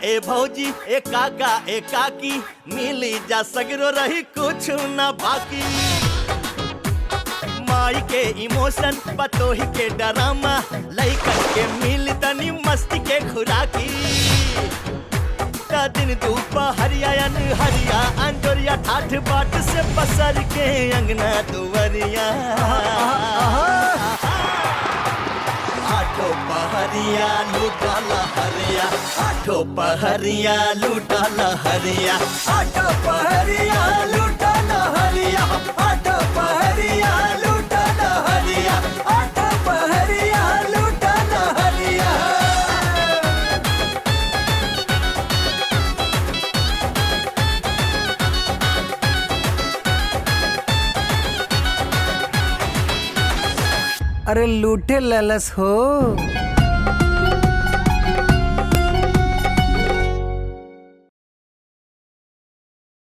ए भौजी ए काका ए काकी, मिली जा सगरो रही कुछ न बाकी। माई के इमोशन पतोही के डरामा, लइकन के मिल तनी मस्ती के खुराकी। दिन दोपहरिया हरिया अंजोरिया ठाठ बाट से पसर के अंगना दुवरिया। आठो पहरिया लूटा लहरिया, आठो पहरिया लूटा लहरिया, आठो पहरिया लूटा लहरिया, आठो पहरिया लूटा लहरिया, आठो पहरिया लूटा लहरिया। अरे लूटे ललस हो।